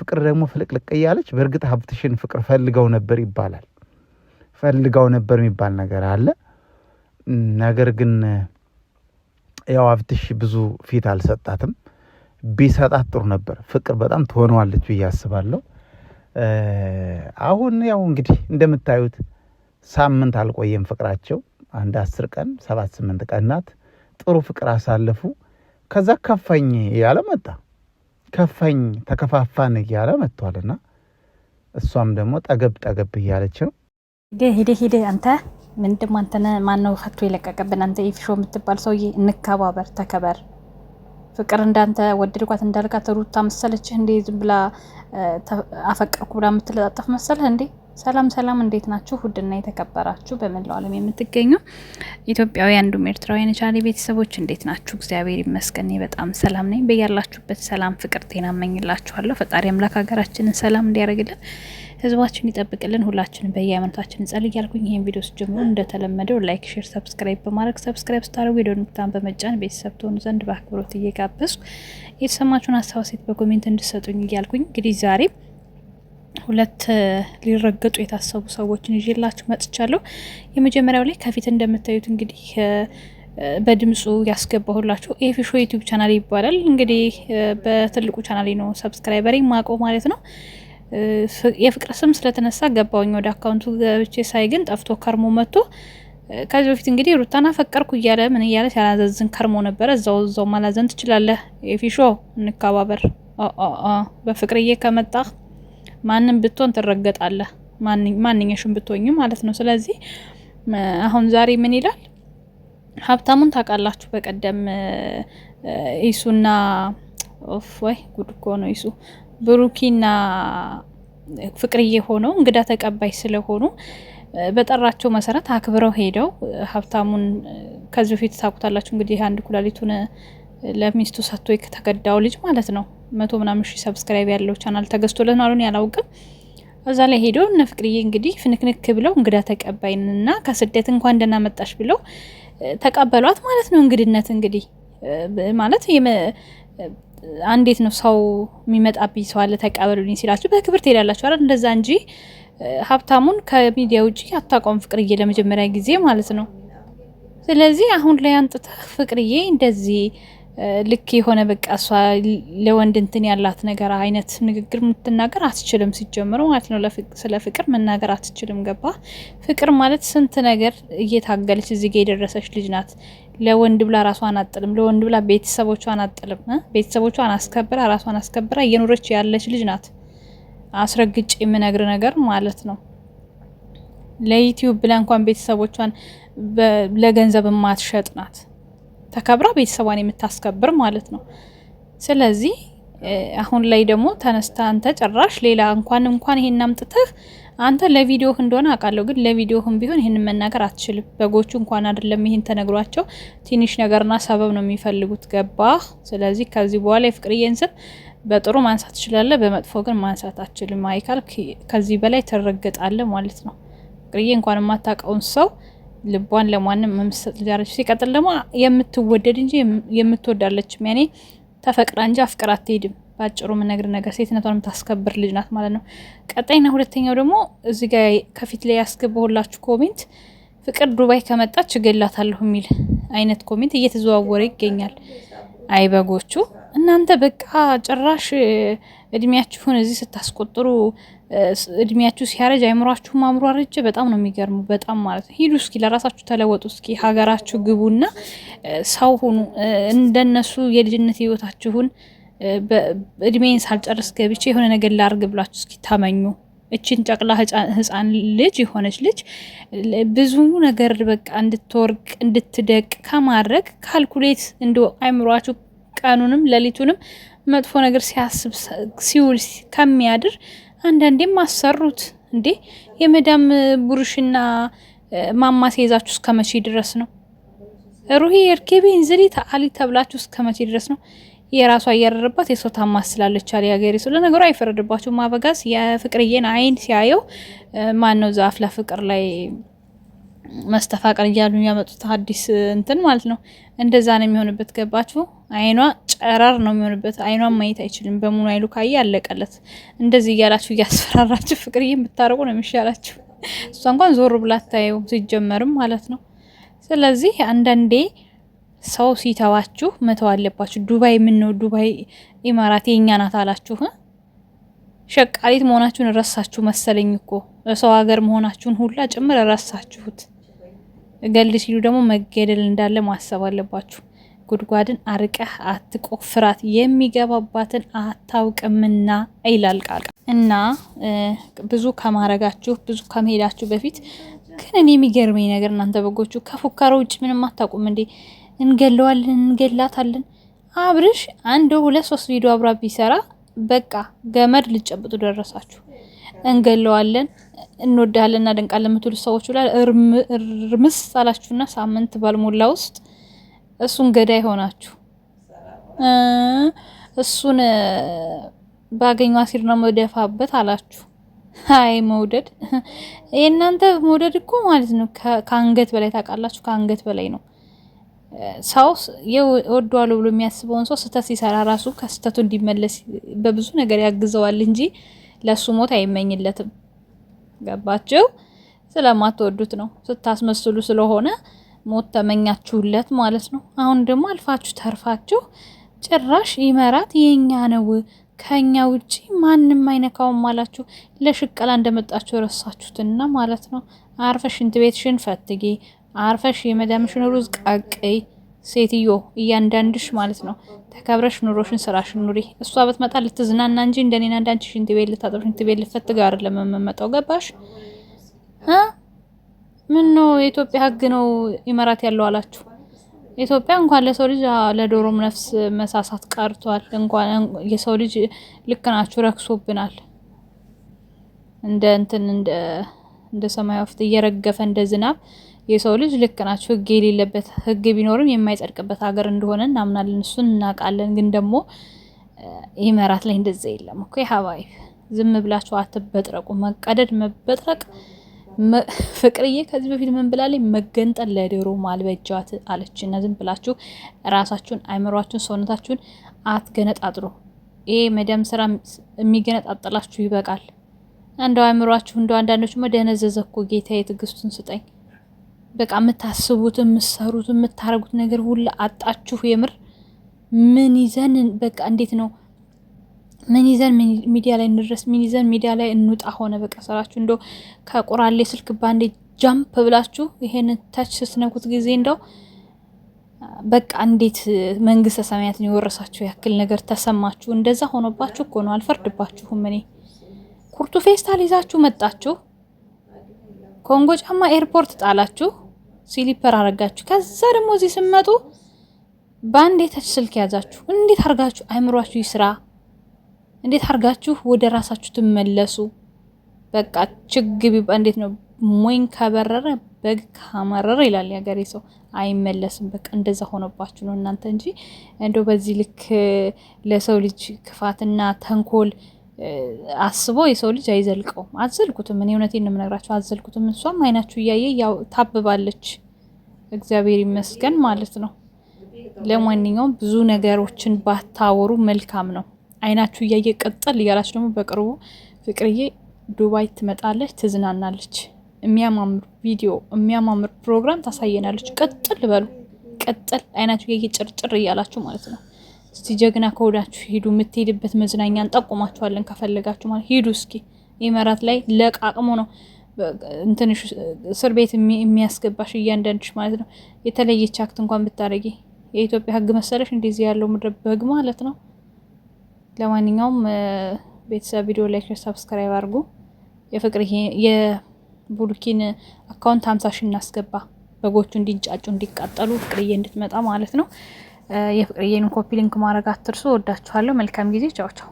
ፍቅር ደግሞ ፍልቅልቅ እያለች በእርግጥ ሀብትሽን ፍቅር ፈልገው ነበር ይባላል። ፈልገው ነበር የሚባል ነገር አለ። ነገር ግን ያው ሀብትሽ ብዙ ፊት አልሰጣትም። ቢሰጣት ጥሩ ነበር። ፍቅር በጣም ትሆነዋለች ብዬ አስባለሁ። አሁን ያው እንግዲህ እንደምታዩት ሳምንት አልቆየም ፍቅራቸው። አንድ 10 ቀን 7-8 ቀን ናት። ጥሩ ፍቅር አሳለፉ። ከዛ ከፋኝ እያለ መጣ። ከፋኝ ተከፋፋን እያለ መጥቷልና እሷም ደግሞ ጠገብ እያለች ነው። ሄደ አንተ ምንድም አንተነ ማነው ፈቶ የለቀቀብን? አንተ ኢፍሾ የምትባል ሰውዬ እንከባበር፣ ተከበር። ፍቅር እንዳንተ ወደድኳት እንዳልካት ሩታ መሰለችህ እንዴ? ዝም ብላ አፈቀርኩ ብላ የምትለጣጠፍ መሰለህ እንዴ? ሰላም እንዴት ናችሁ? ውድና የተከበራችሁ በመላው ዓለም የምትገኙ ኢትዮጵያውያን እንዲሁም ኤርትራውያን ቻናሌ ቤተሰቦች እንዴት ናችሁ? እግዚአብሔር ይመስገን በጣም ሰላም ነኝ። በያላችሁበት ሰላም፣ ፍቅር፣ ጤና እመኝላችኋለሁ። ፈጣሪ አምላክ ሀገራችንን ሰላም እንዲያደርግልን፣ ህዝባችን ይጠብቅልን። ሁላችንም በየሃይማኖታችን እንጸልይ እያልኩኝ ይሄን ቪዲዮ ስጀምሩ እንደተለመደው ላይክ፣ ሼር፣ ሰብስክራይብ በማድረግ ሰብስክራይብ ስታደርጉ የደወል ምልክቱን በመጫን ቤተሰብ ትሆኑ ዘንድ በአክብሮት እየጋበዝኩ የተሰማችሁን ሀሳብ አስተያየት በኮሜንት እንድትሰጡኝ እያልኩኝ እንግዲህ ዛሬ 2 ሊረገጡ የታሰቡ ሰዎችን ይዤላችሁ መጥቻለሁ። የመጀመሪያው ላይ ከፊት እንደምታዩት እንግዲህ በድምጹ ያስገባሁላችሁ ኤፊሾ ዩቲዩብ ቻናል ይባላል። እንግዲህ በትልቁ ቻናሌ ነው ሰብስክራይበሬ ማቆ ማለት ነው። የፍቅር ስም ስለተነሳ ገባውኝ ወደ አካውንቱ ገብቼ ሳይ ግን ጠፍቶ ከርሞ መጥቶ ከዚህ በፊት እንግዲህ ሩታና ፈቀርኩ እያለ ምን እያለ ሲያላዘዝን ከርሞ ነበረ። እዛው ማላዘን ትችላለህ። ኤፊሾ እንከባበር። በፍቅርዬ ከመጣ ማንም ብትሆን ትረገጣለህ። ማንኛሽም ብትሆኝ ማለት ነው። ስለዚህ አሁን ዛሬ ምን ይላል? ሀብታሙን ታውቃላችሁ። በቀደም ኢሱና ወይ ጉድ እኮ ነው። ኢሱ ብሩኪና ፍቅርዬ ሆነው እንግዳ ተቀባይ ስለሆኑ በጠራቸው መሰረት አክብረው ሄደው ሀብታሙን ከዚህ በፊት ታውቁታላችሁ እንግዲህ አንድ ኩላሊቱን ለሚስቱ ሰጥቶ የተከዳው ልጅ ማለት ነው። 100 ምናምን ሺህ ሰብስክራይብ ያለው ቻናል ተገዝቶለት አሉን ያላውቅም። እዛ ላይ ሄደው እነ ፍቅርዬ እንግዲህ ፍንክንክ ብለው እንግዳ ተቀባይና ከስደት እንኳን ደህና መጣሽ ብለው ተቀበሏት ማለት ነው። እንግድነት እንግዲህ ማለት እንዴት ነው ሰው የሚመጣብኝ ሰው አለ ተቀበሉልኝ ሲላችሁ በክብር ትሄዳላችሁ አይደል? እንደዛ እንጂ ሀብታሙን ከሚዲያ ውጪ አታውቀውም ፍቅርዬ ለመጀመሪያ ጊዜ ማለት ነው። ስለዚህ አሁን ላይ አንጥተህ ፍቅርዬ እንደዚህ ልክ የሆነ በቃ እሷ ለወንድ እንትን ያላት ነገር አይነት ንግግር የምትናገር አትችልም ሲጀምሩ ማለት ነው። ስለ ፍቅር መናገር አትችልም። ገባ? ፍቅር ማለት ስንት ነገር እየታገለች እዚህ ጋር የደረሰች ልጅ ናት። ለወንድ ብላ ራሷን አጥልም፣ ለወንድ ብላ ቤተሰቦቿን አጥልም፣ ቤተሰቦቿን አስከብራ ራሷን አስከብራ እየኖረች ያለች ልጅ ናት። አስረግጬ የምነግር ነገር ማለት ነው። ለዩቲዩብ ብላ እንኳን ቤተሰቦቿን ለገንዘብ ማትሸጥ ናት። ተከብራ ቤተሰቧን የምታስከብር ማለት ነው። ስለዚህ አሁን ላይ ደግሞ ተነስታ አንተ ጭራሽ ሌላ እንኳን ይሄን አምጥተህ አንተ ለቪዲዮህ እንደሆነ አውቃለሁ፣ ግን ለቪዲዮህም ቢሆን ይሄን መናገር አትችልም። በጎቹ እንኳን አይደለም ይሄን ተነግሯቸው ትንሽ ነገርና ሰበብ ነው የሚፈልጉት። ገባህ? ስለዚህ ከዚህ በኋላ የፍቅርዬን ስም በጥሩ ማንሳት ትችላለህ፣ በመጥፎ ግን ማንሳት አትችልም። አይካል ከዚህ በላይ ትረገጣለህ ማለት ነው። ፍቅርዬ እንኳን የማታውቀውን ሰው ልቧን ለማንም መምሰጥ ልጃለች። ሲቀጥል ደግሞ የምትወደድ እንጂ የምትወዳለች ያኔ ተፈቅራ እንጂ አፍቅራ አትሄድም። ባጭሩ ምን ነገር ሴትነቷን የምታስከብር ልጅ ናት ማለት ነው። ቀጣይና ሁለተኛው ደግሞ እዚህ ጋር ከፊት ላይ ያስገባሁላችሁ ኮሜንት ፍቅር ዱባይ ከመጣች እገላታለሁ የሚል አይነት ኮሜንት እየተዘዋወረ ይገኛል። አይበጎቹ እናንተ በቃ ጭራሽ እድሜያችሁን እዚህ ስታስቆጥሩ እድሜያችሁ ሲያረጅ አይምሯችሁ ማምሩ አረጀ። በጣም ነው የሚገርሙ። በጣም ማለት ነው። ሂዱ እስኪ ለራሳችሁ ተለወጡ። እስኪ ሀገራችሁ ግቡና ሰው ሁኑ። እንደነሱ የልጅነት ህይወታችሁን እድሜን ሳልጨርስ ገብቼ የሆነ ነገር ላርግ ብላችሁ እስኪ ታመኙ። እቺን ጨቅላ ህፃን ልጅ የሆነች ልጅ ብዙ ነገር በቃ እንድትወርቅ እንድትደቅ ከማድረግ ካልኩሌት እንደ አይምሯችሁ ቀኑንም ሌሊቱንም መጥፎ ነገር ሲያስብ ሲውል ከሚያድር አንዳንዴም አሰሩት እንዴ። የመዳም ቡርሽና ማማ ሲይዛችሁ እስከመቼ ድረስ ነው? ሩሂ እርኬቤን ዝሪ ተአሊ ተብላችሁ እስከመቼ ድረስ ነው? የራሷ እያረረባት የሰው ታማስላለች አለ ያገሬ ሰው። ለነገሩ አይፈረድባችሁ። ማበጋዝ የፍቅርዬን አይን ሲያየው ማን ነው ዛፍ ለፍቅር ላይ መስተፋቀር እያሉ ያመጡት አዲስ እንትን ማለት ነው። እንደዛ ነው የሚሆንበት። ገባችሁ? አይኗ ጨረር ነው የሚሆንበት። አይኗን ማየት አይችልም። በሙሉ አይሉ ካየ አለቀለት። እንደዚህ እያላችሁ እያስፈራራችሁ ፍቅርዬ የምታረቁ ነው የሚሻላችሁ። እሷ እንኳን ዞር ብላ አታየውም ሲጀመርም ማለት ነው። ስለዚህ አንዳንዴ ሰው ሲተዋችሁ መተው አለባችሁ። ዱባይ ምነው ዱባይ ኢማራት የኛ ናት አላችሁ? ሸቃሊት መሆናችሁን ረሳችሁ መሰለኝ እኮ ሰው ሀገር መሆናችሁን ሁላ ጭምር ረሳችሁት። ገል ሲሉ ደግሞ መገደል እንዳለ ማሰብ አለባችሁ። ጉድጓድን አርቀህ አትቆፍራት የሚገባባትን አታውቅምና ይላል ቃል። እና ብዙ ከማረጋችሁ ብዙ ከመሄዳችሁ በፊት ግን እኔ የሚገርመኝ ነገር እናንተ በጎቹ ከፉካራ ውጭ ምንም አታውቁም እንዴ? እንገለዋለን እንገላታለን። አብርሽ 1 2 3 ቪዲዮ አብራ ቢሰራ በቃ ገመድ ልጨብጡ ደረሳችሁ። እንገለዋለን እንወዳለን እና ደንቃለን የምትሉ ሰዎች ላይ እርምስ አላችሁና ሳምንት ባልሞላ ውስጥ እሱን ገዳይ ሆናችሁ እሱን ባገኘው አሲር ነው መደፋበት አላችሁ። አይ መውደድ የእናንተ መውደድ እኮ ማለት ነው ከአንገት በላይ ታውቃላችሁ፣ ከአንገት በላይ ነው። ሰው ወዷል ብሎ የሚያስበውን ሰው ስህተት ሲሰራ ራሱ ከስህተቱ እንዲመለስ በብዙ ነገር ያግዘዋል እንጂ ለሱ ሞት አይመኝለትም። ገባችሁ? ስለማትወዱት ነው፣ ስታስመስሉ ስለሆነ ሞት ተመኛችሁለት ማለት ነው። አሁን ደግሞ አልፋችሁ ተርፋችሁ ጭራሽ ኢማራት የኛ ነው ከኛ ውጪ ማንም አይነካውም አላችሁ። ለሽቀላ እንደመጣችሁ ረሳችሁትና ማለት ነው። አርፈሽ ሽንት ቤትሽን ፈትጊ፣ አርፈሽ የመዳምሽን ሩዝ ቀቅይ። ሴትዮ እያንዳንድሽ ማለት ነው ተከብረሽ ኑሮሽን ስራሽን ኑሪ። እሷ በትመጣ ልትዝናና እንጂ እንደኔና እንዳንቺ ሽንት ቤት ልታጠብ ሽንት ቤት ልፈትግ አይደለም የምመጣው። ገባሽ? ምን ነው የኢትዮጵያ ሕግ ነው ኢማራት ያለው አላችሁ። ኢትዮጵያ እንኳን ለሰው ልጅ ለዶሮም ነፍስ መሳሳት ቀርቷል። እንኳን የሰው ልጅ ልክ ናችሁ ረክሶብናል። እንደ ሰማይ ወፍት እየረገፈ እንደ ዝናብ የሰው ልጅ ልክ ናችሁ። ሕግ የሌለበት ሕግ ቢኖርም የማይጸድቅበት ሀገር እንደሆነ እናምናለን። እሱን እናውቃለን። ግን ደግሞ ኢማራት ላይ እንደዛ የለም እኮ ሀባይ። ዝም ብላችሁ አትበጥረቁ። መቀደድ መበጥረቅ ፍቅርዬ ከዚህ በፊት ምን ብላለች? መገንጠል ለዶሮ ማልበጃት አለችና ዝም ብላችሁ ራሳችሁን አይምሯችሁን ሰውነታችሁን አትገነጣጥሩ። ይሄ መደም ስራ የሚገነጣጥላችሁ ይበቃል። እንደው አይምሯችሁ እንደው አንዳንዶች መደነዘዘ እኮ ጌታዬ ትዕግስቱን ስጠኝ። በቃ የምታስቡት የምትሰሩት የምታረጉት ነገር ሁሉ አጣችሁ። የምር ምን ይዘን በቃ እንዴት ነው ምን ይዘን ሚዲያ ላይ እንድረስ፣ ምን ይዘን ሚዲያ ላይ እንውጣ ሆነ በቃ ስራችሁ። እንደው ከቁራሌ ስልክ ባንዴ ጃምፕ ብላችሁ ይሄን ታች ስትነኩት ጊዜ እንደው በቃ እንዴት መንግስተ ሰማያትን የወረሳችሁ ያክል ነገር ተሰማችሁ። እንደዛ ሆኖባችሁ እኮ ነው። አልፈርድባችሁም። እኔ ኩርቱ ፌስታል ይዛችሁ መጣችሁ፣ ኮንጎ ጫማ ኤርፖርት ጣላችሁ፣ ሲሊፐር አረጋችሁ። ከዛ ደግሞ እዚህ ስመጡ ባንዴ ታች ስልክ ያዛችሁ። እንዴት አርጋችሁ አይምሯችሁ ይስራ? እንዴት አርጋችሁ ወደ ራሳችሁ ትመለሱ? በቃ ችግቢ እንዴት ነው ሞኝ ከበረረ በግ ካመረረ ይላል ያገሬ ሰው፣ አይመለስም። በቃ እንደዛ ሆነባችሁ ነው እናንተ እንጂ እንደው በዚህ ልክ ለሰው ልጅ ክፋትና ተንኮል አስቦ የሰው ልጅ አይዘልቀውም። አዘልኩትም። እኔ እውነቴን ነው የምነግራችሁ፣ አዘልኩትም። እሷም አይናችሁ እያየ ያው ታብባለች። እግዚአብሔር ይመስገን ማለት ነው። ለማንኛውም ብዙ ነገሮችን ባታወሩ መልካም ነው። አይናችሁ እያየ ቀጥል እያላችሁ ደግሞ በቅርቡ ፍቅርዬ ዱባይ ትመጣለች፣ ትዝናናለች። የሚያማምር ቪዲዮ የሚያማምር ፕሮግራም ታሳየናለች። ቀጥል በሉ፣ ቀጥል አይናችሁ እያየ ጭርጭር እያላችሁ ማለት ነው። እስቲ ጀግና ከወዳችሁ ሂዱ። የምትሄድበት መዝናኛ እንጠቁማችኋለን ከፈለጋችሁ ማለት ሂዱ። እስኪ ኢማራት ላይ ለቃቅሞ ነው እንትንሽ እስር ቤት የሚያስገባሽ እያንዳንድሽ ማለት ነው። የተለየች አክት እንኳን ብታረጊ የኢትዮጵያ ሕግ መሰለሽ እንደዚህ ያለው ምድረ በግ ማለት ነው። ለማንኛውም ቤተሰብ ቪዲዮ ላይክ፣ ሰብስክራይብ አድርጉ። የፍቅርዬ የቡልኪን አካውንት 50 ሺህ እናስገባ። በጎቹ እንዲንጫጩ እንዲቃጠሉ ፍቅርዬ እንድትመጣ ማለት ነው። የፍቅርዬን ኮፒ ሊንክ ማድረግ አትርሱ። ወዳችኋለሁ። መልካም ጊዜ። ቻው ቻው።